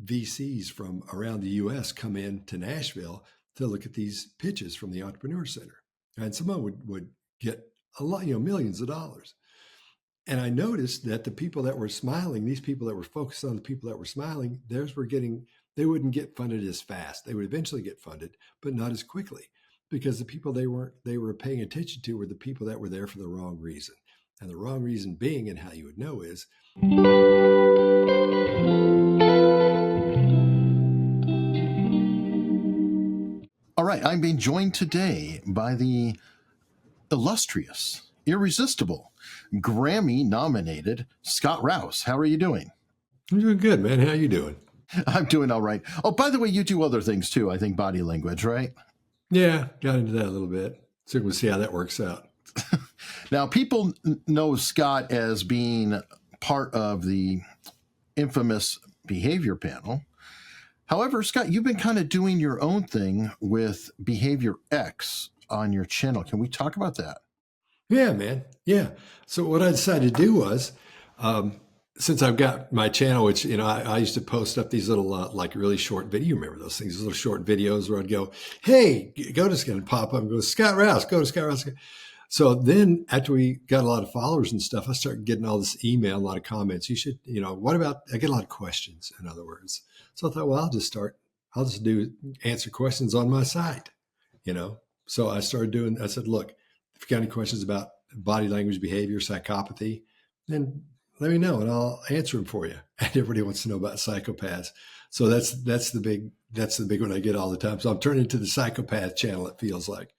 VCs from around the US come in to Nashville to look at these pitches from the Entrepreneur Center. And someone would get a lot, millions of dollars. And I noticed that the people that were smiling, these people that were focused on the people that were smiling, they wouldn't get funded as fast. They would eventually get funded, but not as quickly, because the people they were paying attention to were the people that were there for the wrong reason. And the wrong reason being, and how you would know, is all right, I'm being joined today by the illustrious, irresistible, Grammy-nominated Scott Rouse. How are you doing? I'm doing good, man. How are you doing? I'm doing all right. Oh, by the way, you do other things too, I think, body language, right? Yeah, got into that a little bit. So we'll see how that works out. Now, people know Scott as being part of the infamous behavior panel. However, Scott, you've been kind of doing your own thing with Behavior X on your channel. Can we talk about that? Yeah, man. Yeah. So what I decided to do was, since I've got my channel, which, I used to post up these little, like really short video. You remember those things, those little short videos where I'd go, hey, go to Scott, and pop up and go, Scott Rouse, go to Scott Rouse. So then after we got a lot of followers and stuff, I started getting all this email, a lot of comments. You should, I get a lot of questions, in other words. So I thought, well, I'll just answer questions on my site, So I said, look, if you got any questions about body language, behavior, psychopathy, then let me know and I'll answer them for you. And everybody wants to know about psychopaths. So that's the big one I get all the time. So I'm turning to the Psychopath channel, it feels like.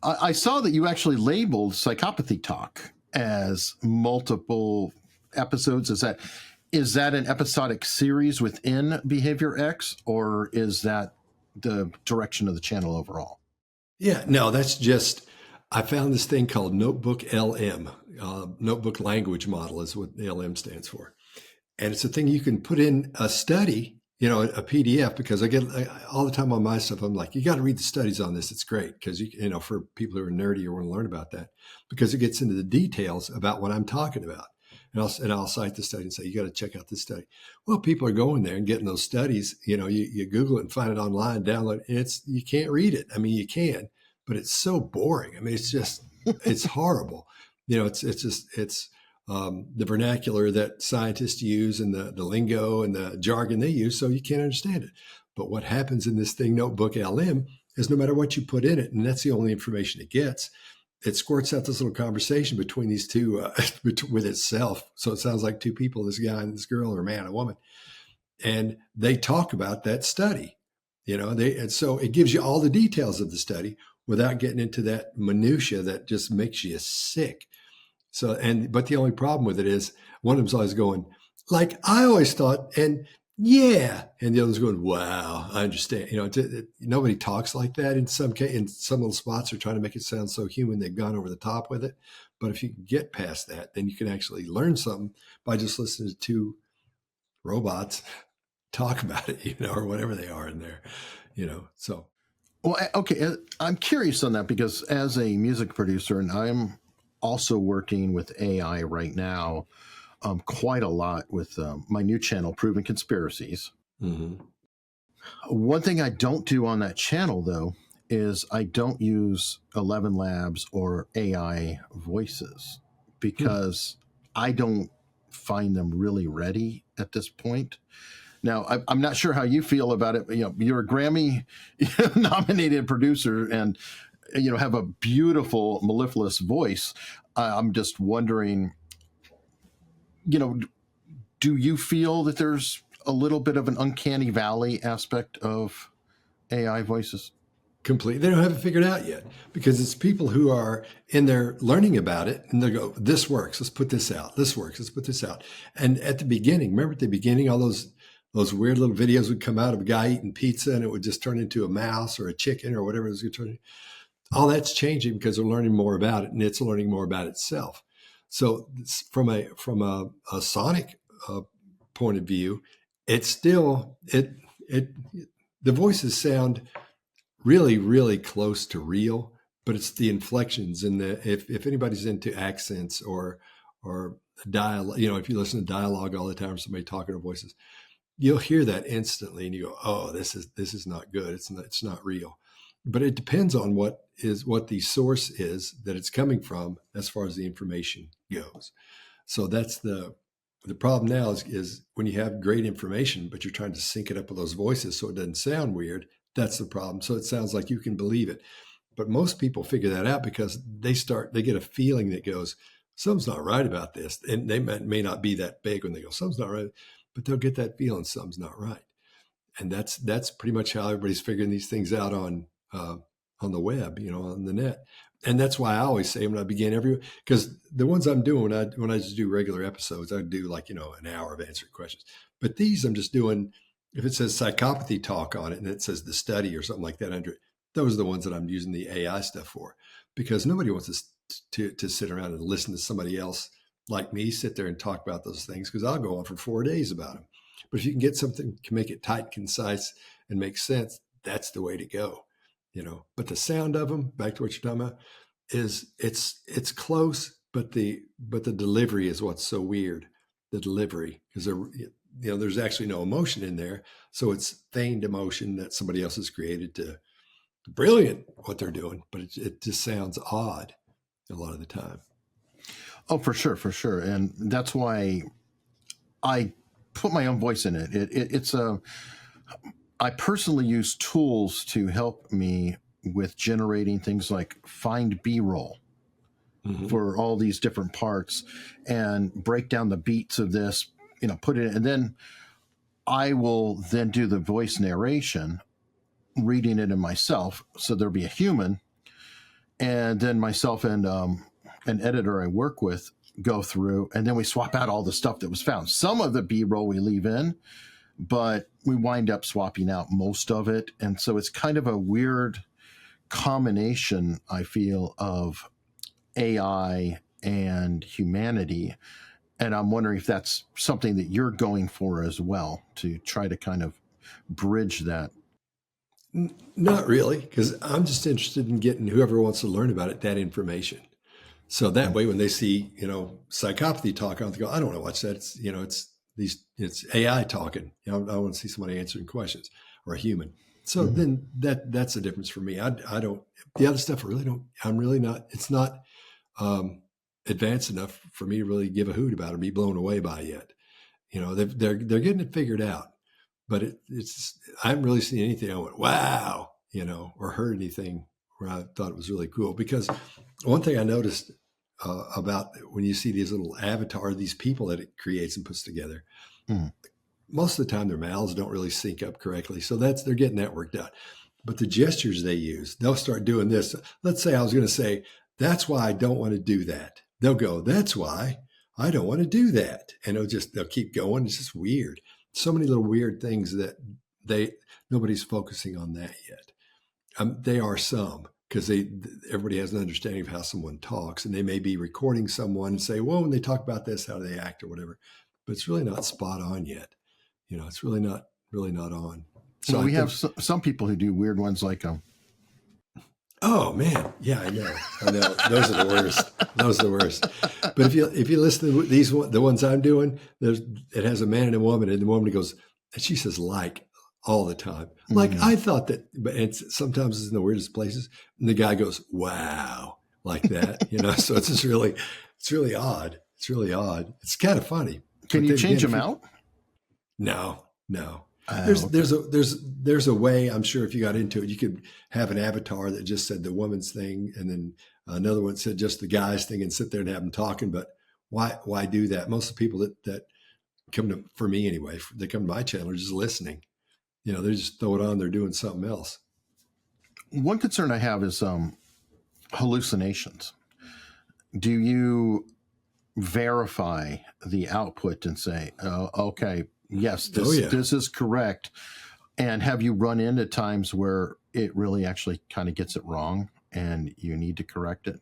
I saw that you actually labeled Psychopathy Talk as multiple episodes. Is that an episodic series within Behavior X, or is that the direction of the channel overall? Yeah, no, that's just, I found this thing called Notebook LM. Notebook Language Model is what the LM stands for. And it's a thing you can put in a study, a PDF, because I get all the time on my stuff, I'm like, you got to read the studies on this. It's great because, for people who are nerdy or want to learn about that, because it gets into the details about what I'm talking about. And I'll cite the study and say, you got to check out this study. Well, people are going there and getting those studies. You Google it and find it online, download it. And you can't read it. I mean, you can, but it's so boring. I mean, it's horrible. It's the vernacular that scientists use and the lingo and the jargon they use, so you can't understand it. But what happens in this thing, Notebook LM, is no matter what you put in it, and that's the only information it gets, it squirts out this little conversation between these two with itself. So it sounds like two people, this guy and this girl, or a man, a woman, and they talk about that study. And so it gives you all the details of the study without getting into that minutia that just makes you sick. So, but the only problem with it is one of them's always going, like I always thought, and yeah, and the other's going, wow, I understand. Nobody talks like that. In some little spots, they're trying to make it sound so human they've gone over the top with it. But if you can get past that, then you can actually learn something by just listening to two robots talk about it, or whatever they are in there, So. Well, okay, I'm curious on that because as a music producer, and I'm also working with AI right now, quite a lot with my new channel, Proven Conspiracies. Mm-hmm. One thing I don't do on that channel, though, is I don't use 11 Labs or AI voices because I don't find them really ready at this point. Now, I'm not sure how you feel about it. You're a Grammy-nominated producer and, have a beautiful, mellifluous voice. I'm just wondering, do you feel that there's a little bit of an uncanny valley aspect of AI voices? Completely. They don't have it figured out yet because it's people who are in there learning about it and they go, this works. Let's put this out. This works. Let's put this out. And at the beginning, all those weird little videos would come out of a guy eating pizza and it would just turn into a mouse or a chicken or whatever it was going to turn into. All that's changing because they're learning more about it and it's learning more about itself. So from a sonic point of view, it's still, the voices sound really, really close to real, but it's the inflections and if anybody's into accents or dialogue, if you listen to dialogue all the time, or somebody talking to voices, you'll hear that instantly and you go, oh, this is not good. It's not real. But it depends on what the source is that it's coming from as far as the information goes. So that's the problem now is when you have great information, but you're trying to sync it up with those voices so it doesn't sound weird. That's the problem. So it sounds like you can believe it. But most people figure that out because they get a feeling that goes, something's not right about this. And they may not be that big when they go, something's not right, but they'll get that feeling something's not right. And that's pretty much how everybody's figuring these things out on the web, on the net. And that's why I always say when I begin because the ones I'm doing when I just do regular episodes, I do like, an hour of answering questions. But these I'm just doing, if it says Psychopathy Talk on it and it says the study or something like that under it, those are the ones that I'm using the AI stuff for, because nobody wants to sit around and listen to somebody else like me sit there and talk about those things, because I'll go on for 4 days about them. But if you can get something, can make it tight, concise, and make sense, that's the way to go. But the sound of them, back to what you're talking about, is it's close, but the delivery is what's so weird. The delivery, because there's actually no emotion in there, so it's feigned emotion that somebody else has created to. Brilliant what they're doing, but it just sounds odd a lot of the time. Oh, for sure, and that's why I put my own voice in it. I personally use tools to help me with generating things like find B-roll for all these different parts and break down the beats of this, put it in, and then I will then do the voice narration, reading it in myself. So there'll be a human, and then myself and an editor I work with go through, and then we swap out all the stuff that was found. Some of the B-roll we leave in, but we wind up swapping out most of it. And so it's kind of a weird combination, I feel, of AI and humanity. And I'm wondering if that's something that you're going for as well, to try to kind of bridge that. Not really, because I'm just interested in getting whoever wants to learn about it that information. So that way, when they see, Psychopathy Talk, they go, I don't want to watch that. It's AI talking. I want to see somebody answering questions, or a human. So then that's the difference for me. I don't. The other stuff I really don't. I'm really not. It's not advanced enough for me to really give a hoot about or be blown away by yet. They're getting it figured out. But I haven't really seen anything I went, wow, or heard anything where I thought it was really cool. Because one thing I noticed about when you see these little avatar, these people that it creates and puts together, most of the time their mouths don't really sync up correctly. So they're getting that worked out. But the gestures they use, they'll start doing this. Let's say I was going to say, that's why I don't want to do that. They'll go, that's why I don't want to do that. And they'll keep going. It's just weird. So many little weird things that nobody's focusing on that yet. They are some, because everybody has an understanding of how someone talks, and they may be recording someone and say, well, when they talk about this, how do they act or whatever, but it's really not spot on yet. It's really not on. So we have some people who do weird ones like oh man, yeah, I know. Those are the worst. But if you listen to the ones I'm doing, it has a man and a woman, and the woman goes, and she says like all the time. Like I thought that, but sometimes it's in the weirdest places, and the guy goes, wow, like that. So it's just it's really odd. It's really odd. It's kind of funny. Can you change them out? No. Okay. There's a way, I'm sure, if you got into it, you could have an avatar that just said the woman's thing, and then another one said just the guy's thing, and sit there and have them talking. But why do that? Most of the people that come to, for me anyway, they come to my channel are just listening. They just throw it on. They're doing something else. One concern I have is hallucinations. Do you verify the output and say, okay, yes, this is correct? And have you run into times where it really actually kind of gets it wrong and you need to correct it?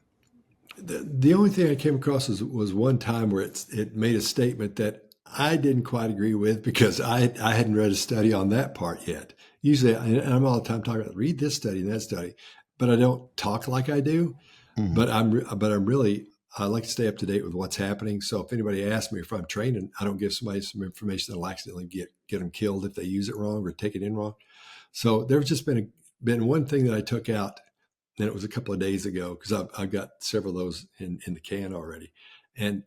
The only thing I came across was one time where it made a statement that I didn't quite agree with, because I hadn't read a study on that part yet. Usually, I'm all the time talking about read this study and that study, but I don't talk like I do. But I'm really I like to stay up to date with what's happening. So if anybody asks me if I'm training, I don't give somebody some information that'll accidentally get them killed if they use it wrong or take it in wrong. So there's just been one thing that I took out, and it was a couple of days ago because I've got several of those in the can already. And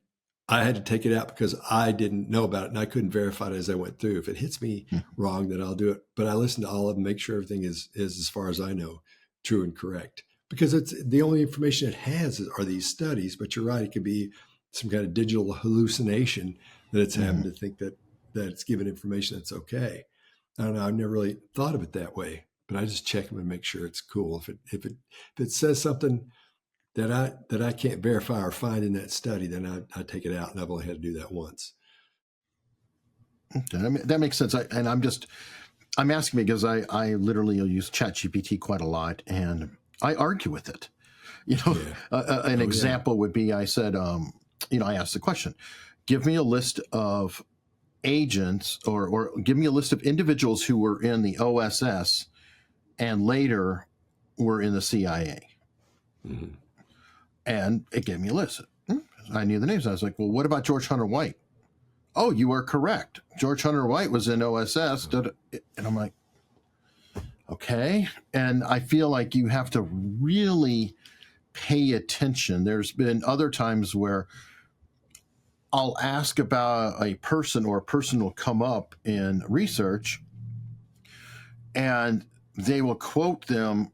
I had to take it out because I didn't know about it and I couldn't verify it as I went through. If it hits me wrong, then I'll do it. But I listen to all of them, make sure everything is as far as I know, true and correct. Because it's the only information it has are these studies. But you're right, it could be some kind of digital hallucination that it's having to think that it's given information that's okay. I don't know. I've never really thought of it that way, but I just check them and make sure it's cool. If it says something that I can't verify or find in that study, then I take it out, and I've only had to do that once. Okay, I mean, that makes sense. I'm asking because I literally use ChatGPT quite a lot, and I argue with it. An example would be I said, I asked the question, give me a list of agents or give me a list of individuals who were in the OSS and later were in the CIA. Mm-hmm. And it gave me a list. I knew the names. I was like, well, what about George Hunter White? Oh, you are correct. George Hunter White was in OSS. And I'm like, okay. And I feel like you have to really pay attention. There's been other times where I'll ask about a person or a person will come up in research and they will quote them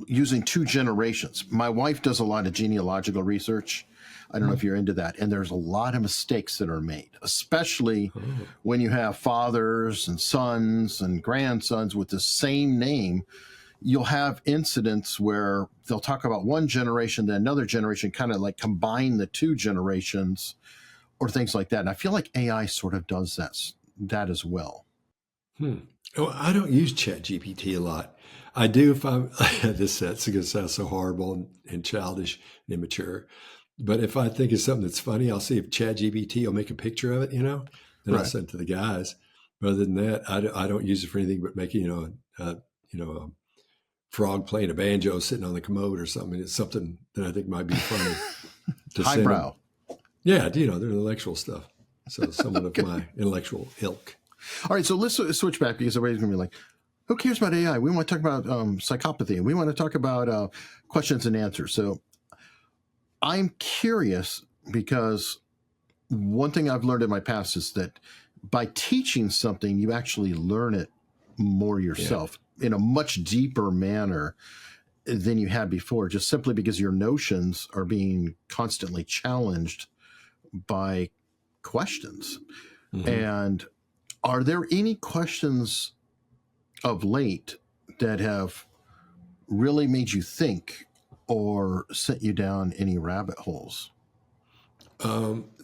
using 2 generations. My wife does a lot of genealogical research. I don't know if you're into that. And there's a lot of mistakes that are made, especially when you have fathers and sons and grandsons with the same name. You'll have incidents where they'll talk about one generation, then another generation, kind of like combine the 2 generations or things like that. And I feel like AI sort of does that as well. Oh, I don't use ChatGPT a lot. I do if I'm, this is going to sound so horrible and childish and immature. But if I think of something that's funny, I'll see if ChatGPT will make a picture of it, then I'll send it to the guys. But other than that, I don't use it for anything but making, a frog playing a banjo sitting on the commode or something. It's something that I think might be funny. Highbrow. Yeah, they're intellectual stuff. So someone of my intellectual ilk. All right, so let's switch back because everybody's going to be like, who cares about AI? We want to talk about psychopathy, and we want to talk about questions and answers. So I'm curious because one thing I've learned in my past is that by teaching something, you actually learn it more yourself in a much deeper manner than you had before, just simply because your notions are being constantly challenged by questions. Mm-hmm. And are there any questions of late that have really made you think or sent you down any rabbit holes?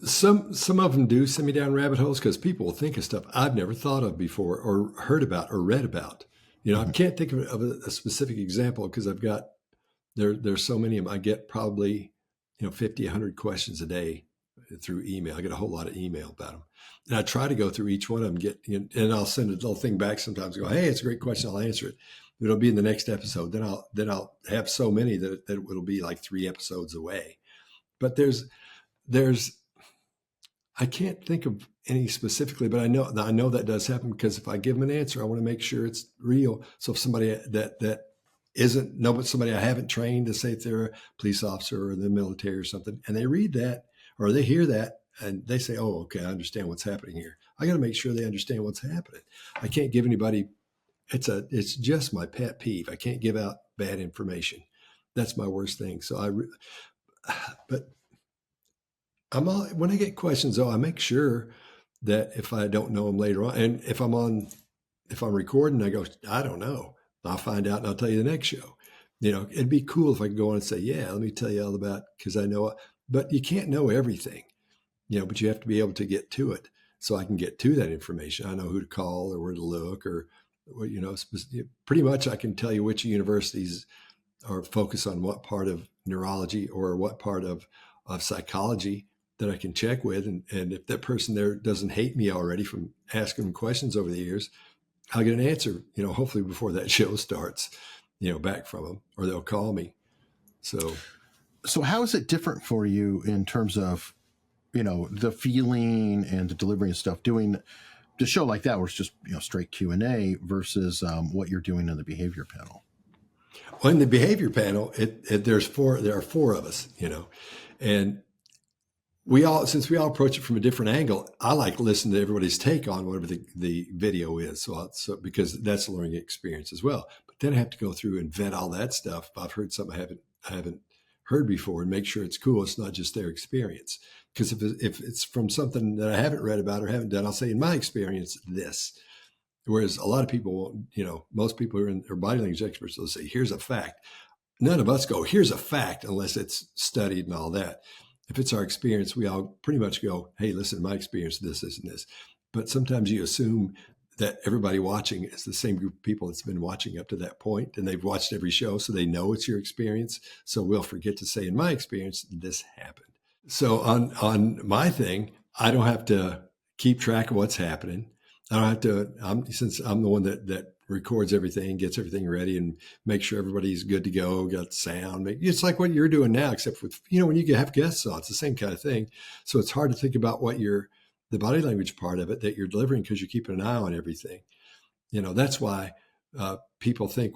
Some of them do send me down rabbit holes because people will think of stuff I've never thought of before or heard about or read about. I can't think of a specific example because I've got there's so many of them. I get probably 50, 100 questions a day through email. I get a whole lot of email about them, and I try to go through each one of them. And I'll send a little thing back sometimes. Go, hey, it's a great question. I'll answer it. It'll be in the next episode. Then I'll have so many that it'll be like 3 episodes away. But there's I can't think of any specifically, but I know that does happen because if I give them an answer, I want to make sure it's real. So if somebody that isn't but somebody I haven't trained, to say if they're a police officer or in the military or something, and they read that or they hear that and they say, oh, okay, I understand what's happening here. I got to make sure they understand what's happening. I can't give anybody, it's just my pet peeve. I can't give out bad information. That's my worst thing. So when I get questions though, I make sure that if I don't know them later on, and if I'm recording, I go, I don't know. I'll find out and I'll tell you the next show. It'd be cool if I could go on and say, yeah, let me tell you all about, because I know, but you can't know everything, but you have to be able to get to it. So I can get to that information. I know who to call or where to look or, pretty much I can tell you which universities are focused on what part of neurology or what part of psychology that I can check with. And if that person there doesn't hate me already from asking them questions over the years, I'll get an answer, hopefully before that show starts, back from them, or they'll call me. So So how is it different for you in terms of, the feeling and the delivery and stuff, doing the show like that where it's just, straight Q&A versus what you're doing in the behavior panel? Well, in the behavior panel, there are four of us, and since we all approach it from a different angle, I like to listen to everybody's take on whatever the video is. So because that's a learning experience as well. But then I have to go through and vet all that stuff. If I've heard something I haven't heard before, and make sure it's cool. It's not just their experience. Because if it's from something that I haven't read about or haven't done, I'll say, in my experience, this. Whereas a lot of people, most people who are body language experts will say, here's a fact. None of us go, here's a fact, unless it's studied and all that. If it's our experience, we all pretty much go, hey, listen, my experience, this, and this. But sometimes you assume that everybody watching is the same group of people that's been watching up to that point, and they've watched every show, so they know it's your experience. So we'll forget to say, in my experience, this happened. So on my thing, I don't have to keep track of what's happening. I don't have to, since I'm the one that records everything, gets everything ready, and make sure everybody's good to go, got sound. It's like what you're doing now, except with, when you have guests on, it's the same kind of thing. So it's hard to think about what the body language part of it that you're delivering, because you're keeping an eye on everything. That's why people think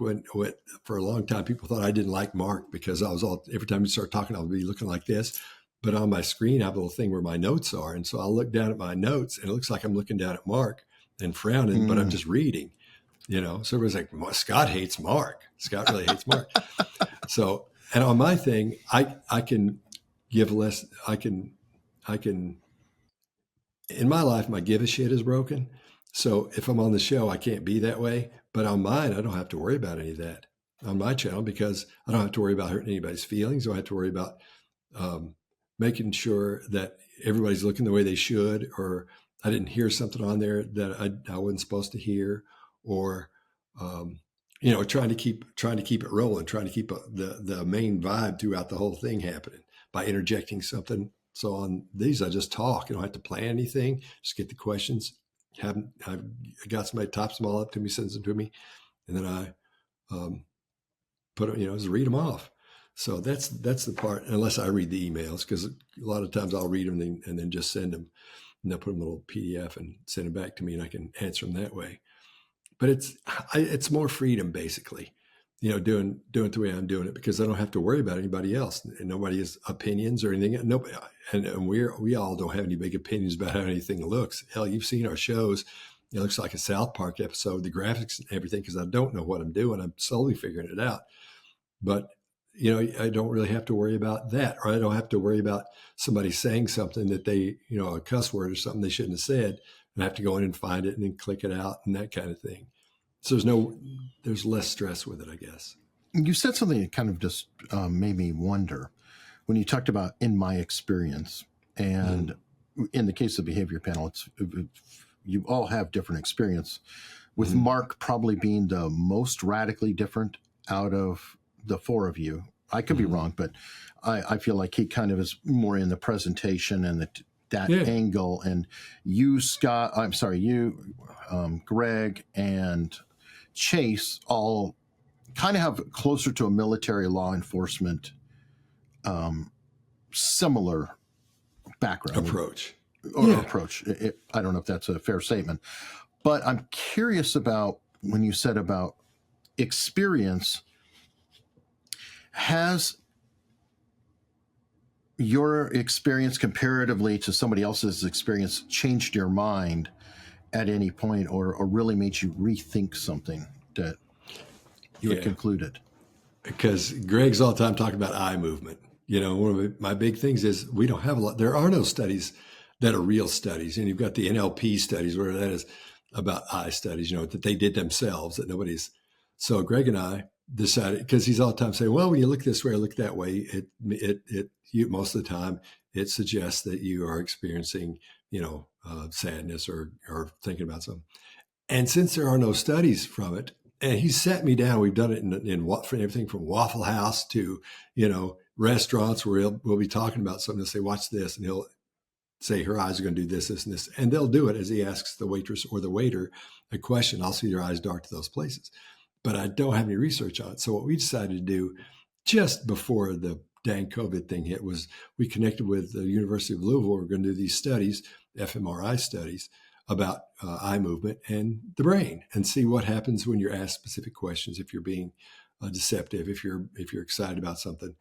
for a long time, people thought I didn't like Mark because every time you start talking, I'll be looking like this. But on my screen, I have a little thing where my notes are. And so I'll look down at my notes, and it looks like I'm looking down at Mark and frowning, but I'm just reading, So everybody's like, well, Scott hates Mark. Scott really hates Mark. So, and on my thing, I can give less, I can, in my life, my give a shit is broken. So if I'm on the show, I can't be that way. But on mine, I don't have to worry about any of that on my channel, because I don't have to worry about hurting anybody's feelings. I don't have to worry about making sure that everybody's looking the way they should, or I didn't hear something on there that I wasn't supposed to hear, or trying to keep it rolling, trying to keep the main vibe throughout the whole thing happening by interjecting something. So on these, I just talk. I don't have to plan anything. Just get the questions. I've got somebody types them all up to me, sends them to me, and then I put them, just read them off. So that's the part, unless I read the emails, because a lot of times I'll read them and then just send them, and they'll put them in a little PDF and send them back to me, and I can answer them that way. But it's more freedom, basically, doing it the way I'm doing it, because I don't have to worry about anybody else, and nobody has opinions or anything. Nobody, and we all don't have any big opinions about how anything looks. Hell, you've seen our shows. It looks like a South Park episode, the graphics and everything, because I don't know what I'm doing. I'm slowly figuring it out. But I don't really have to worry about that, or I don't have to worry about somebody saying something that they, a cuss word or something they shouldn't have said, and I have to go in and find it and then click it out and that kind of thing. So there's less stress with it, I guess. You said something that kind of just made me wonder when you talked about in my experience, and in the case of behavior panel, you all have different experience, with Mark probably being the most radically different out of the four of you. I could be wrong, but I feel like he kind of is more in the presentation and that angle. And you, Scott, Greg and Chase all kind of have closer to a military law enforcement, similar background approach. I don't know if that's a fair statement, but I'm curious about when you said about experience. Has your experience comparatively to somebody else's experience changed your mind at any point, or really made you rethink something that you had concluded? Because Greg's all the time talking about eye movement. One of my big things is we don't have a lot. There are no studies that are real studies. And you've got the NLP studies, where that is about eye studies, that they did themselves, that nobody's. So Greg and I decided, because he's all the time saying, well, when you look this way or look that way, you most of the time it suggests that you are experiencing, sadness or thinking about something. And since there are no studies from it, and he sat me down, we've done it in everything from Waffle House to, restaurants where we'll be talking about something. He'll say, watch this. And he'll say, her eyes are going to do this, this, and this. And they'll do it as he asks the waitress or the waiter a question. I'll see their eyes dart to those places. But I don't have any research on it. So what we decided to do just before the dang COVID thing hit was we connected with the University of Louisville. We're going to do these studies, fMRI studies, about eye movement and the brain, and see what happens when you're asked specific questions. If you're being deceptive, if you're excited about something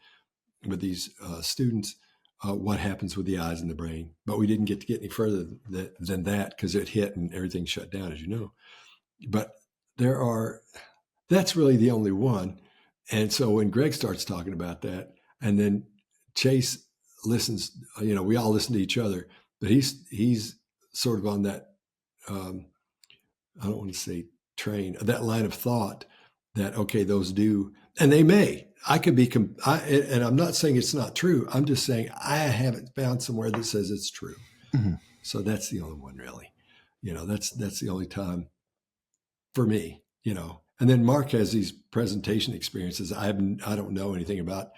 with these students, what happens with the eyes and the brain. But we didn't get any further than that because it hit and everything shut down, as you know. But that's really the only one. And so when Greg starts talking about that, and then Chase listens, we all listen to each other, but he's sort of on that, I don't want to say train, that line of thought that, okay, those do, and they may, I could be, and I'm not saying it's not true. I'm just saying I haven't found somewhere that says it's true. Mm-hmm. So that's the only one really, that's the only time for me, and then Mark has these presentation experiences. I don't know anything about,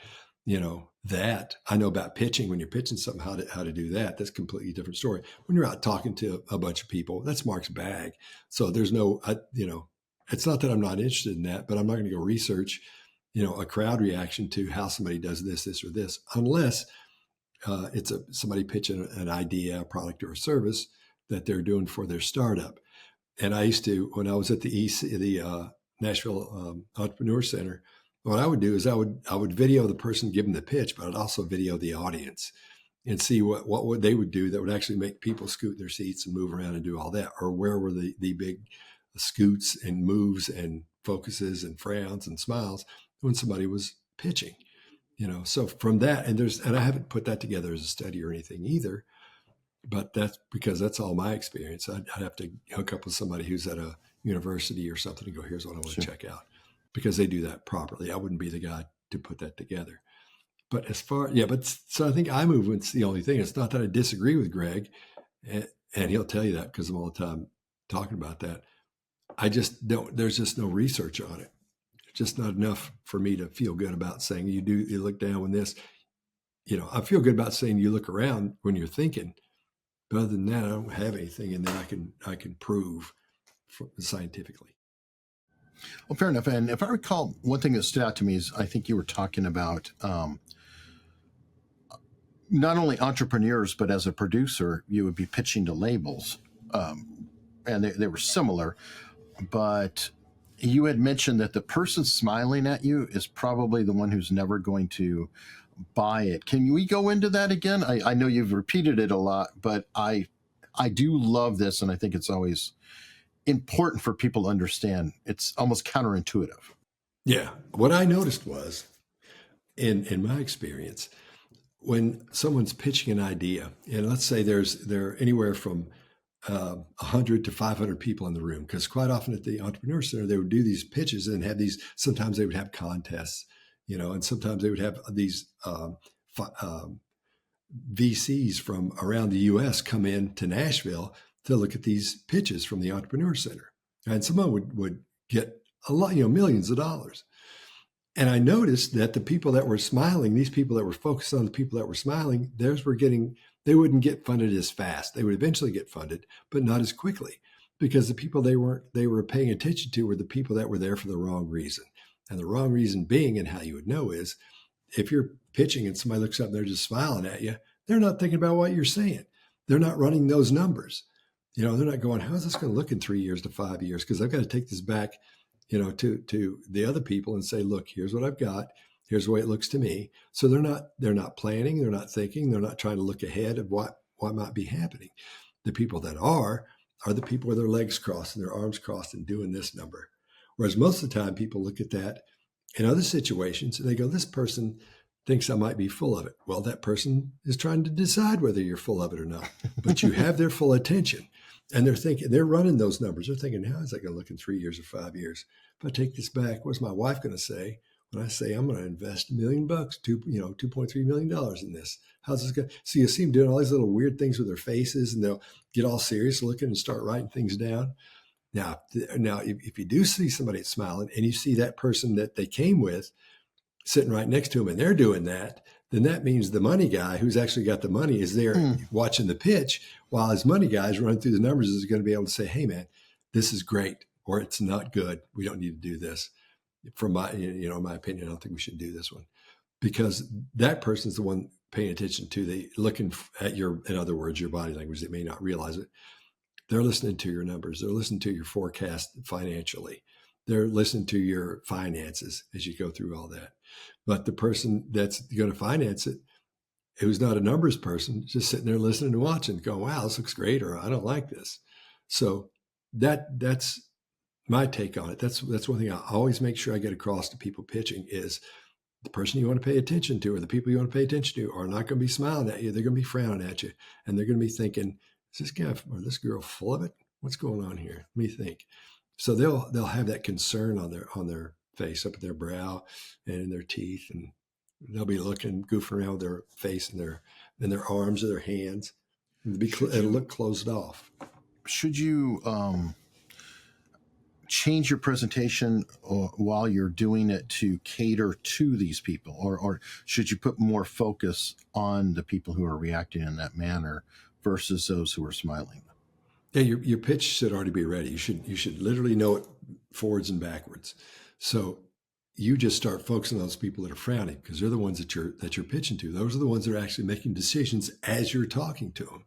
that. I know about pitching. When you're pitching something, how to do that. That's a completely different story. When you're out talking to a bunch of people, that's Mark's bag. So there's no, it's not that I'm not interested in that, but I'm not going to go research, a crowd reaction to how somebody does this or this, unless it's somebody pitching an idea, a product, or a service that they're doing for their startup. And I used to, when I was at the Nashville Entrepreneur Center, what I would do is I would video the person giving the pitch, but I'd also video the audience and see what they would do that would actually make people scoot their seats and move around and do all that. Or where were the big scoots and moves and focuses and frowns and smiles when somebody was pitching, So from that, and I haven't put that together as a study or anything either, but that's because that's all my experience. I'd have to hook up with somebody who's at a university or something and go, here's what I want to check out, because they do that properly. I wouldn't be the guy to put that together. But so I think eye movement's the only thing. It's not that I disagree with Greg, and he'll tell you that because I'm all the time talking about that. I just don't, there's just no research on it. It's just not enough for me to feel good about saying you look down when this, I feel good about saying you look around when you're thinking. But other than that, I don't have anything in there I can prove scientifically. Well, fair enough. And if I recall, one thing that stood out to me is I think you were talking about not only entrepreneurs, but as a producer, you would be pitching to labels. And they were similar. But you had mentioned that the person smiling at you is probably the one who's never going to buy it. Can we go into that again? I know you've repeated it a lot, but I do love this, and I think it's always important for people to understand. It's almost counterintuitive. Yeah. What I noticed was, in my experience, when someone's pitching an idea, and let's say there are anywhere from 100 to 500 people in the room, because quite often at the Entrepreneur Center, they would do these pitches and have these, sometimes they would have contests, and sometimes they would have these VCs from around the U.S. come in to Nashville to look at these pitches from the Entrepreneur Center. And someone would get a lot, millions of dollars. And I noticed that the people that were smiling, these people that were focused on the people that were smiling, they wouldn't get funded as fast. They would eventually get funded, but not as quickly, because the people they were paying attention to were the people that were there for the wrong reason. And the wrong reason being, and how you would know, is if you're pitching and somebody looks up and they're just smiling at you, they're not thinking about what you're saying. They're not running those numbers. They're not going, how is this going to look in 3 years to 5 years? Because I've got to take this back, to the other people and say, look, here's what I've got. Here's the way it looks to me. So they're not planning. They're not thinking. They're not trying to look ahead of what might be happening. The people that are the people with their legs crossed and their arms crossed and doing this number. Whereas most of the time people look at that in other situations and they go, this person thinks I might be full of it. Well, that person is trying to decide whether you're full of it or not, but you have their full attention. And they're running those numbers. They're thinking, how is that going to look in 3 years or 5 years? If I take this back, what's my wife going to say when I say I'm going to invest $1 million, $2.3 million in this? How's this going? So you see them doing all these little weird things with their faces, and they'll get all serious looking and start writing things down. Now, if you do see somebody that's smiling and you see that person that they came with sitting right next to them and they're doing that, then that means the money guy who's actually got the money is there watching the pitch, while his money guy is running through the numbers, is going to be able to say, hey man, this is great, or it's not good. We don't need to do this. From my opinion, I don't think we should do this one. because that person's the one paying attention to looking at your, in other words, your body language. They may not realize it. They're listening to your numbers. They're listening to your forecast financially. They're listening to your finances as you go through all that. But the person that's going to finance it, who's not a numbers person, just sitting there listening and watching, going, wow, this looks great, or I don't like this. So that's my take on it. That's one thing I always make sure I get across to people pitching is the person you want to pay attention to, or the people you want to pay attention to, are not going to be smiling at you. They're going to be frowning at you, and they're going to be thinking, is this guy or this girl full of it? What's going on here? Let me think. So they'll have that concern on their face, up at their brow and in their teeth, and they'll be looking, goofing around with their face and their arms or their hands. It'll look closed off. Should you change your presentation while you're doing it to cater to these people, or should you put more focus on the people who are reacting in that manner versus those who are smiling? Yeah, your pitch should already be ready. You should literally know it forwards and backwards. So you just start focusing on those people that are frowning, because they're the ones that you're pitching to. Those are the ones that are actually making decisions as you're talking to them.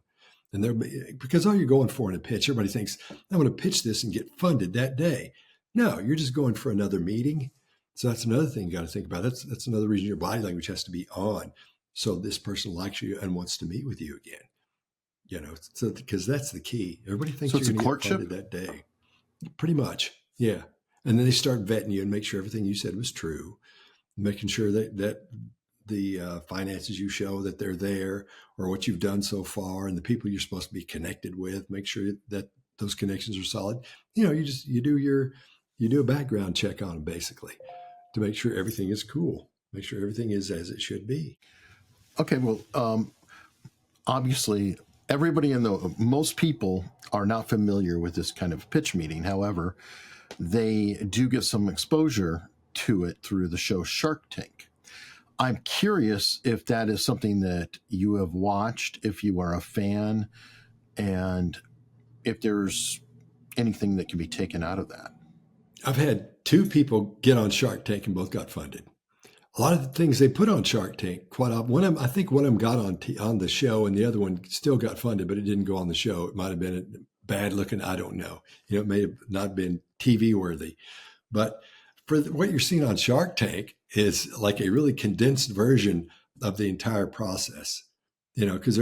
And because all you're going for in a pitch, everybody thinks, I want to pitch this and get funded that day. No, you're just going for another meeting. So that's another thing you got to think about. That's another reason your body language has to be on. So this person likes you and wants to meet with you again. So because that's the key. Everybody thinks you're going to get funded that day. Pretty much. Yeah. And then they start vetting you and make sure everything you said was true, making sure that the finances you show that they're there, or what you've done so far, and the people you're supposed to be connected with, make sure that those connections are solid. You do a background check on them, basically, to make sure everything is cool, make sure everything is as it should be. Okay. Well, obviously most people are not familiar with this kind of pitch meeting. However, they do get some exposure to it through the show Shark Tank. I'm curious if that is something that you have watched, if you are a fan, and if there's anything that can be taken out of that. I've had 2 people get on Shark Tank and both got funded. A lot of the things they put on Shark Tank, quite often, I think one of them got on the show, and the other one still got funded, but it didn't go on the show. It might have been bad looking. I don't know. It may have not been TV worthy. But for what you're seeing on Shark Tank is like a really condensed version of the entire process. Because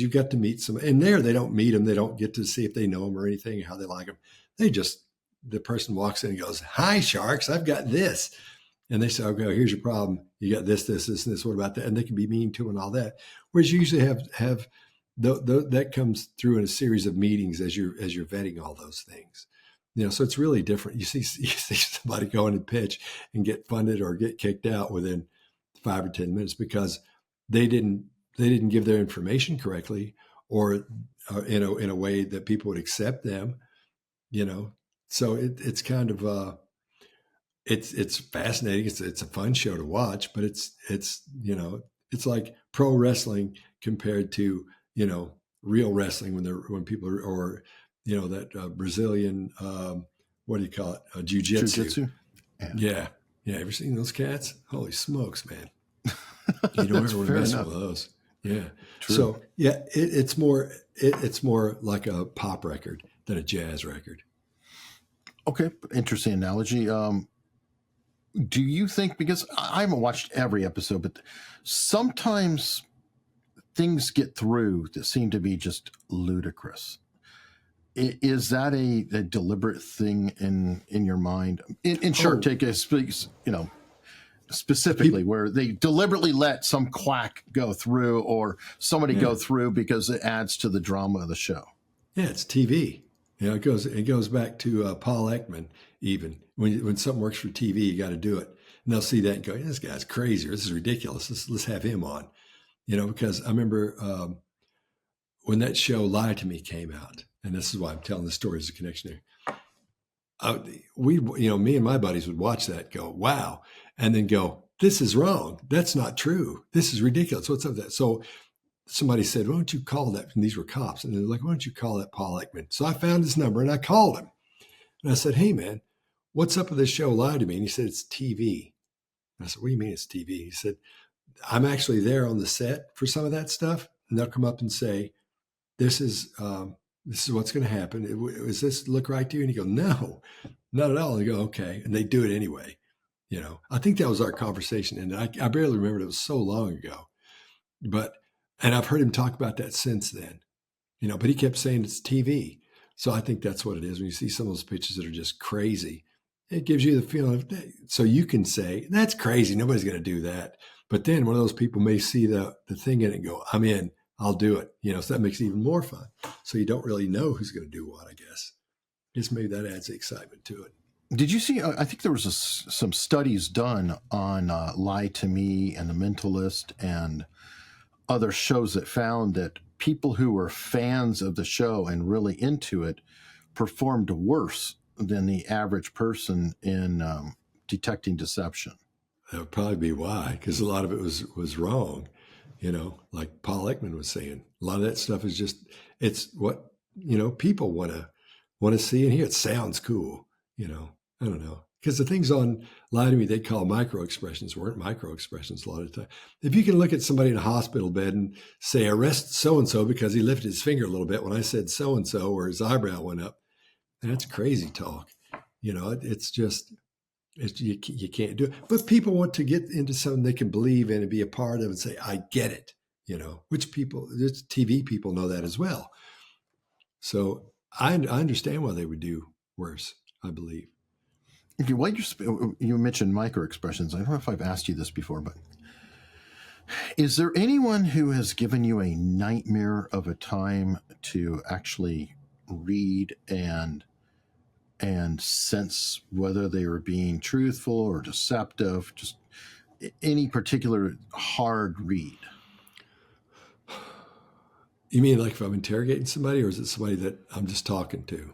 you got to meet some, and they don't meet them. They don't get to see if they know them or anything, how they like them. The person walks in and goes, "Hi, sharks, I've got this." And they say, "Okay, here's your problem. You got this, this, this, and this. What about that?" And they can be mean to and all that. Whereas you usually have that comes through in a series of meetings as you're vetting all those things. So it's really different. You see somebody go in and pitch and get funded or get kicked out within 5 or 10 minutes because they didn't give their information correctly, or in a way that people would accept them. So it's kind of it's fascinating. It's a fun show to watch, but it's like pro wrestling compared to real wrestling when people are, or that Brazilian what do you call it, Jiu Jitsu. Yeah. Ever seen those cats? Holy smokes, man! You don't ever want to mess with those. Yeah. True. So yeah, it's more like a pop record than a jazz record. Okay, interesting analogy. Do you think, because I haven't watched every episode, but sometimes things get through that seem to be just ludicrous. Is that a deliberate thing in your mind? In Shark Tank, speaks, specifically where they deliberately let some quack go through or somebody go through because it adds to the drama of the show. Yeah, it's TV. It goes back to Paul Ekman. Even when something works for TV, you got to do it. And they'll see that and go, "This guy's crazy. Or this is ridiculous. Let's have him on." Because I remember when that show Lie to Me came out, and this is why I'm telling the story as a connection here. Me and my buddies would watch that, go, "Wow," and then go, "This is wrong. That's not true. This is ridiculous. What's up with that?" So somebody said, "Why don't you call that?" And these were cops. And they're like, "Why don't you call that Paul Ekman?" So I found his number and I called him. And I said, "Hey, man, what's up with this show Lie to Me?" And he said, "It's TV." And I said, "What do you mean it's TV?" He said, I'm actually there on the set for some of that stuff, and they'll come up and say, "This is what's going to happen. Does this look right to you?" And you go, "No, not at all." And they go, "Okay," and they do it anyway. I think that was our conversation, and I barely remember it. It was so long ago, and I've heard him talk about that since then. But he kept saying it's TV. So I think that's what it is. When you see some of those pictures that are just crazy, it gives you the feeling of, so you can say, that's crazy. Nobody's going to do that. But then one of those people may see the thing in it and go, I'm in, I'll do it. So that makes it even more fun. So you don't really know who's going to do what, I guess. Just maybe that adds excitement to it. Did you see, I think there was some studies done on Lie to Me and The Mentalist and other shows that found that people who were fans of the show and really into it performed worse than the average person in detecting deception. That would probably be why, because a lot of it was wrong. Like Paul Ekman was saying, a lot of that stuff is just, it's what, people want to see and hear. It sounds cool. I don't know. Because the things on Lie to Me, they call micro expressions, weren't micro expressions a lot of the time. If you can look at somebody in a hospital bed and say, arrest so-and-so because he lifted his finger a little bit when I said so-and-so, or his eyebrow went up, that's crazy talk. It's just, you can't do it. But people want to get into something they can believe in and be a part of and say, I get it, which TV people know that as well. So I understand why they would do worse, I believe. Okay, what you mentioned micro expressions. I don't know if I've asked you this before, but is there anyone who has given you a nightmare of a time to actually read and sense whether they were being truthful or deceptive? Just any particular hard read? You mean like if I'm interrogating somebody, or is it somebody that I'm just talking to?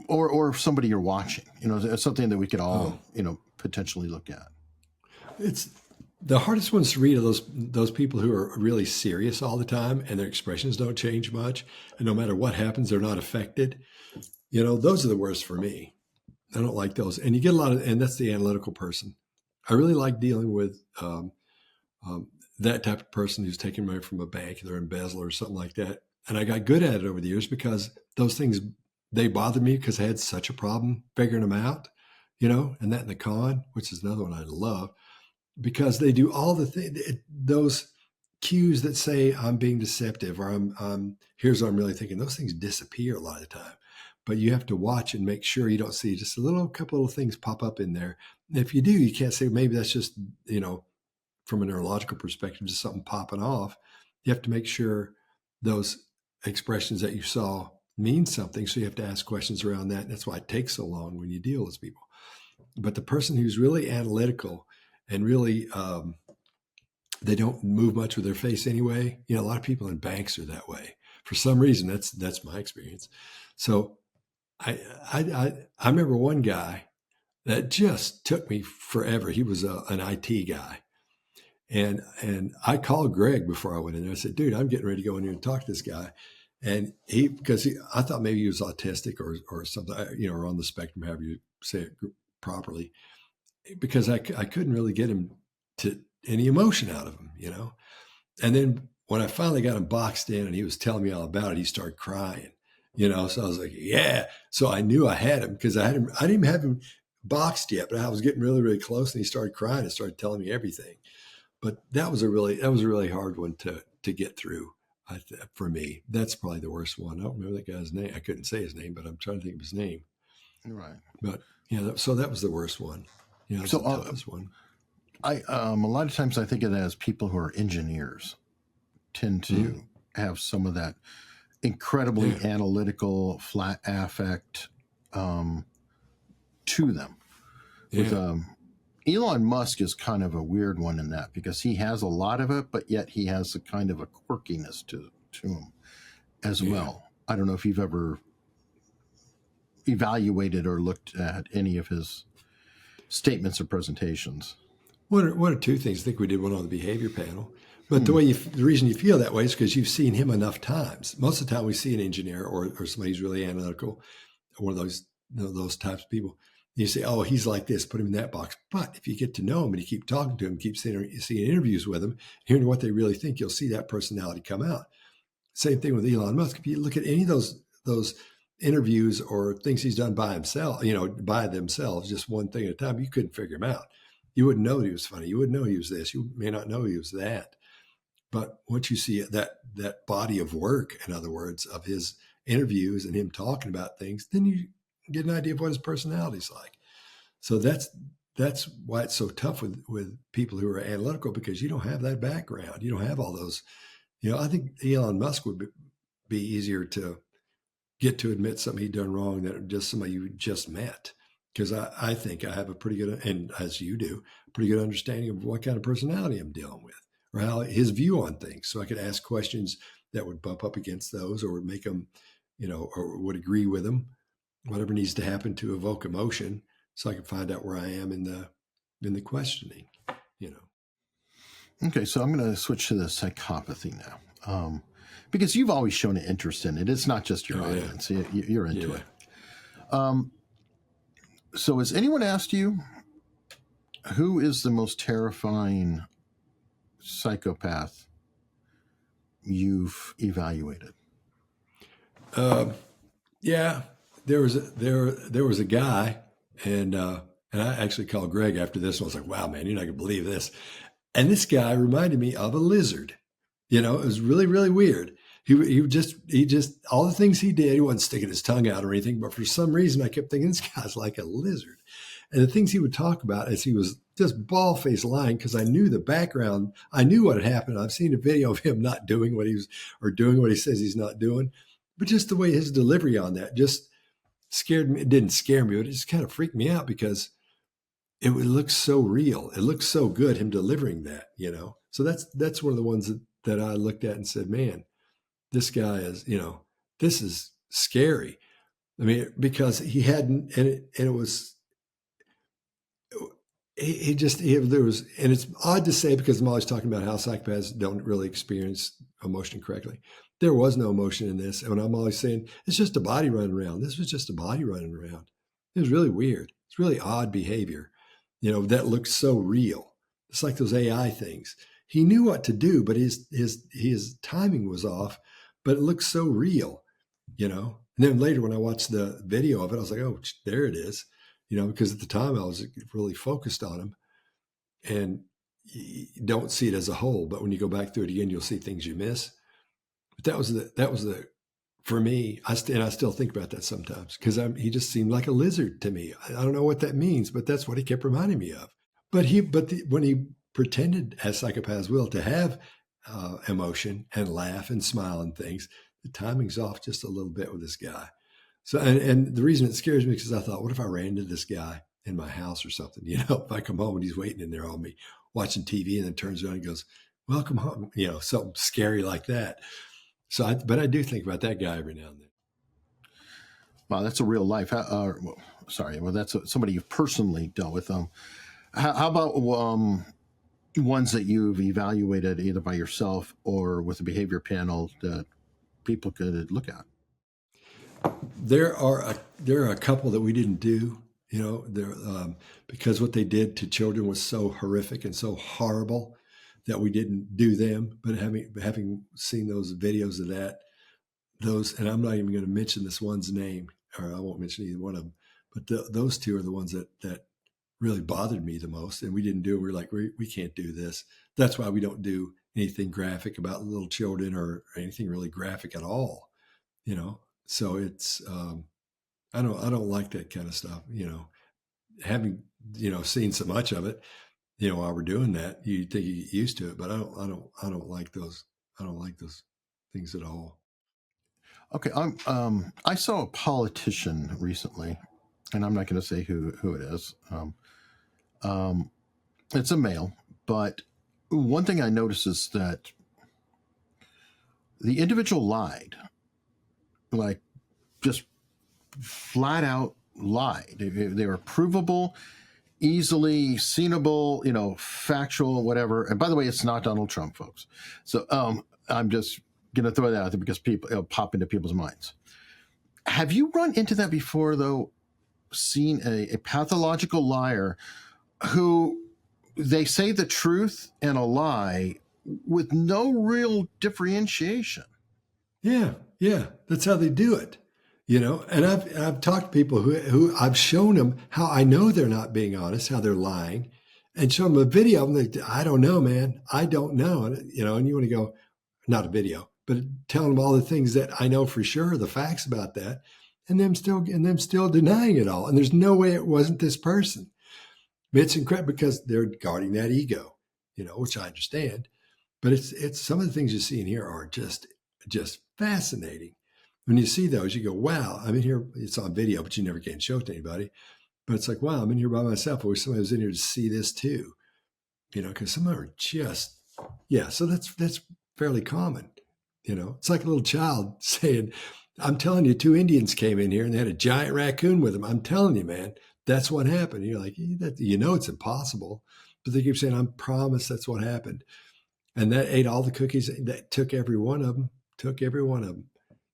Or somebody you're watching, it's something that we could all, potentially look at. It's the hardest ones to read are those people who are really serious all the time and their expressions don't change much. And no matter what happens, they're not affected. Those are the worst for me. I don't like those. And you get a lot of, and that's the analytical person. I really like dealing with that type of person who's taking money from a bank, they're embezzler or something like that. And I got good at it over the years because those things, they bothered me because I had such a problem figuring them out, and that in the con, which is another one I love, because they do all the things, those cues that say I'm being deceptive or here's what I'm really thinking. Those things disappear a lot of the time, but you have to watch and make sure you don't see just a couple of things pop up in there. And if you do, you can't say maybe that's just, from a neurological perspective, just something popping off. You have to make sure those expressions that you saw mean something. So you have to ask questions around that. And that's why it takes so long when you deal with people. But the person who's really analytical and really, they don't move much with their face anyway. A lot of people in banks are that way. For some reason, that's my experience. So I remember one guy that just took me forever. He was an IT guy. And I called Greg before I went in there. I said, dude, I'm getting ready to go in here and talk to this guy. And I thought maybe he was autistic or something, or on the spectrum, however you say it properly, because I couldn't really get him to any emotion out of him, And then when I finally got him boxed in and he was telling me all about it, he started crying, So I was like, yeah. So I knew I had him because I didn't even have him boxed yet, but I was getting really, really close and he started crying and started telling me everything. But that was a really hard one to get through. For me, that's probably the worst one. I don't remember that guy's name. I couldn't say his name, but I'm trying to think of his name. Right. But so that was the worst one. So the toughest one. A lot of times I think of it as people who are engineers tend to have some of that incredibly analytical, flat affect to them. With Elon Musk is kind of a weird one in that because he has a lot of it, but yet he has a kind of a quirkiness to him as well. I don't know if you've ever evaluated or looked at any of his statements or presentations. One or two things. I think we did one on the behavior panel. But the reason you feel that way is because you've seen him enough times. Most of the time we see an engineer or somebody who's really analytical, one of those types of people. You say, oh, he's like this, put him in that box. But if you get to know him and you keep talking to him, keep seeing interviews with him, hearing what they really think, you'll see that personality come out. Same thing with Elon Musk. If you look at any of those interviews or things he's done by himself, by themselves, just one thing at a time, you couldn't figure him out. You wouldn't know he was funny. You wouldn't know he was this. You may not know he was that. But once you see that body of work, in other words, of his interviews and him talking about things, then you get an idea of what his personality's like. So that's why it's so tough with people who are analytical, because you don't have that background. You don't have all those. I think Elon Musk would be easier to get to admit something he'd done wrong than just somebody you just met. Because I think I have a pretty good, and as you do, pretty good understanding of what kind of personality I'm dealing with, or how his view on things. So I could ask questions that would bump up against those, or would make them, or would agree with them, whatever needs to happen to evoke emotion, so I can find out where I am in the questioning. Okay, so I'm going to switch to the psychopathy now, because you've always shown an interest in it. It's not just your audience; you're into it. So, has anyone asked you who is the most terrifying psychopath you've evaluated? Yeah, there was a guy, and I actually called Greg after this, and I was like, "Wow, man, you're not gonna believe this." And this guy reminded me of a lizard. It was really, really weird. He just all the things he did, he wasn't sticking his tongue out or anything, but for some reason I kept thinking this guy's like a lizard. And the things he would talk about as he was just bald-faced lying, because I knew the background, I knew what had happened. I've seen a video of him not doing what he was, or doing what he says he's not doing. But just the way his delivery on that just scared me. It didn't scare me, but it just kind of freaked me out, because it looks so real. It looks so good, him delivering that, So that's one of the ones that I looked at and said, man, this guy is, this is scary. I mean, because he hadn't, and it was, there was, and it's odd to say, because I'm always talking about how psychopaths don't really experience emotion correctly. There was no emotion in this. And I'm always saying, it's just a body running around. This was just a body running around. It was really weird. It's really odd behavior, that looks so real. It's like those AI things. He knew what to do, but his timing was off, but it looks so real, And then later when I watched the video of it, I was like, oh, there it is, because at the time I was really focused on him, and you don't see it as a whole. But when you go back through it again, you'll see things you miss. But that was the for me. I still think about that sometimes, because he just seemed like a lizard to me. I don't know what that means, but that's what he kept reminding me of. But when he pretended, as psychopaths will, to have emotion and laugh and smile and things, the timing's off just a little bit with this guy. So, and the reason it scares me is because I thought, what if I ran into this guy in my house or something? If I come home and he's waiting in there on me watching TV, and then turns around and goes, welcome home, something scary like that. So, but I do think about that guy every now and then. Wow, that's a real life. That's somebody you've personally dealt with. How about ones that you've evaluated either by yourself or with a behavior panel that people could look at? There are a couple that we didn't do, because what they did to children was so horrific and so horrible that we didn't do them. But having seen those videos of that, and I'm not even going to mention this one's name, or I won't mention either one of them, but those two are the ones that really bothered me the most, and we didn't do it. We're like, we can't do this. That's why we don't do anything graphic about little children, or anything really graphic at all, So it's, I don't like that kind of stuff, having, seen so much of it, while we're doing that, you think you get used to it, but I don't like those. I don't like those things at all. Okay. I saw a politician recently, and I'm not going to say who it is. It's a male, but one thing I noticed is that the individual lied, like just flat out lied. They were provable, easily seenable, factual, whatever. And by the way, it's not Donald Trump, folks. So I'm just going to throw that out there because it'll pop into people's minds. Have you run into that before, though, seen a pathological liar who they say the truth and a lie with no real differentiation. Yeah, yeah, that's how they do it. And I've talked to people who I've shown them how I know they're not being honest, how they're lying, and show them a video. And they, I don't know, man, I don't know. And you want to go, not a video, but telling them all the things that I know for sure, the facts about that, and them still denying it all. And there's no way it wasn't this person. It's incredible because they're guarding that ego, which I understand. But it's some of the things you see in here are just fascinating. When you see those, you go, wow, I'm in here. It's on video, but you never can show it to anybody. But it's like, wow, I'm in here by myself. I wish somebody was in here to see this too, because some of them are just, yeah. So that's fairly common. It's like a little child saying, I'm telling you, 2 Indians came in here and they had a giant raccoon with them. I'm telling you, man, that's what happened. You're like, it's impossible. But they keep saying, I promise that's what happened. And that ate all the cookies. That took every one of them.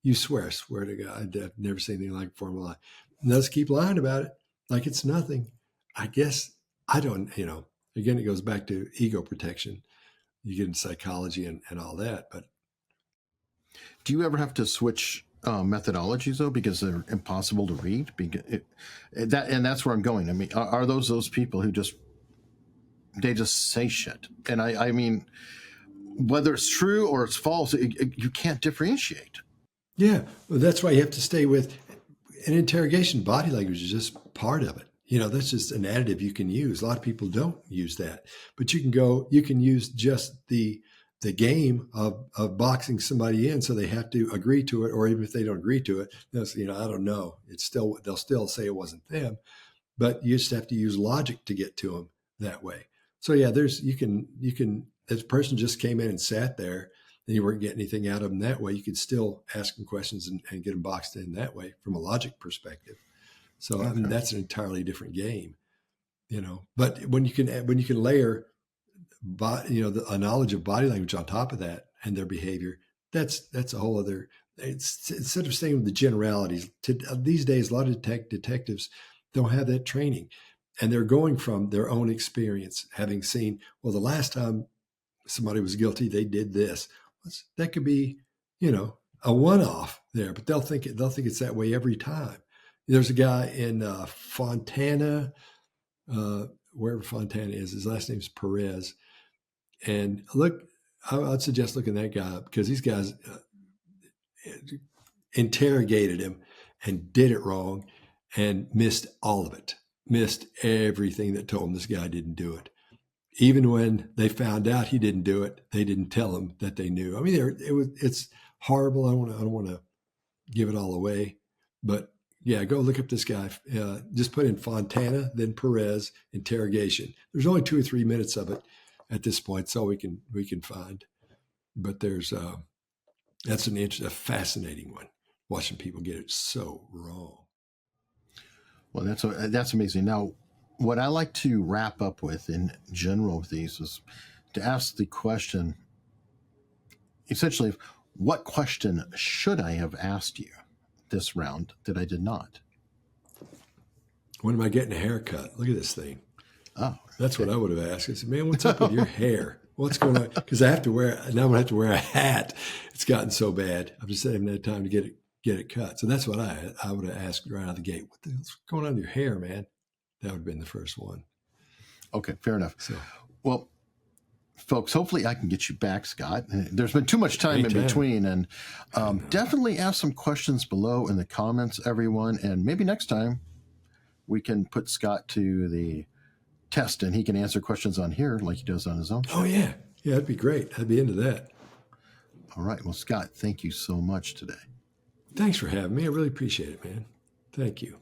You swear to God, I've never seen anything like it before in my life. And they'll just keep lying about it like it's nothing. I guess I don't, again, it goes back to ego protection. You get into psychology and all that. But do you ever have to switch methodologies though, because they're impossible to read? That's where I'm going. I mean, are those people who just say shit? And I mean, whether it's true or it's false, you can't differentiate. Yeah, well, that's why you have to stay with an interrogation. Body language is just part of it. That's just an additive you can use. A lot of people don't use that, but you can use just the game of boxing somebody in, so they have to agree to it, or even if they don't agree to it, they'll say, I don't know. They'll still say it wasn't them, but you just have to use logic to get to them that way. So yeah, you can, if a person just came in and sat there and you weren't getting anything out of them that way, you could still ask them questions and get them boxed in that way from a logic perspective. So okay. I mean, that's an entirely different game, but when you can layer, a knowledge of body language on top of that and their behavior, that's a whole other, instead of staying with the generalities these days, a lot of detectives don't have that training. And they're going from their own experience, having seen, well, the last time somebody was guilty, they did this. That could be, a one-off there, but they'll think it's that way every time. There's a guy in Fontana, wherever Fontana is. His last name's Perez. And I'd suggest looking that guy up, because these guys interrogated him and did it wrong and missed all of it. Missed everything that told him this guy didn't do it. Even when they found out he didn't do it, they didn't tell him that they knew. I mean, it's horrible. I don't want to give it all away, but yeah, go look up this guy. Just put in Fontana, then Perez interrogation. There's only 2 or 3 minutes of it at this point, so we can find. But there's that's a fascinating one. Watching people get it so wrong. Well, that's amazing. Now, what I like to wrap up with in general with these is to ask the question, essentially, what question should I have asked you this round that I did not? When am I getting a haircut? Look at this thing. Oh, that's what I would have asked. I said, man, what's up with your hair? What's going on? Because I'm going to have to wear a hat. It's gotten so bad. I've just haven't had time to get it cut. So that's what I would have asked right out of the gate. What's going on with your hair, man? That would have been the first one. Okay, fair enough. So, well, folks, hopefully I can get you back, Scott. There's been too much time in between, and definitely ask some questions below in the comments, everyone. And maybe next time we can put Scott to the test and he can answer questions on here like he does on his own show. Oh, yeah. Yeah, that'd be great. I'd be into that. All right. Well, Scott, thank you so much today. Thanks for having me. I really appreciate it, man. Thank you.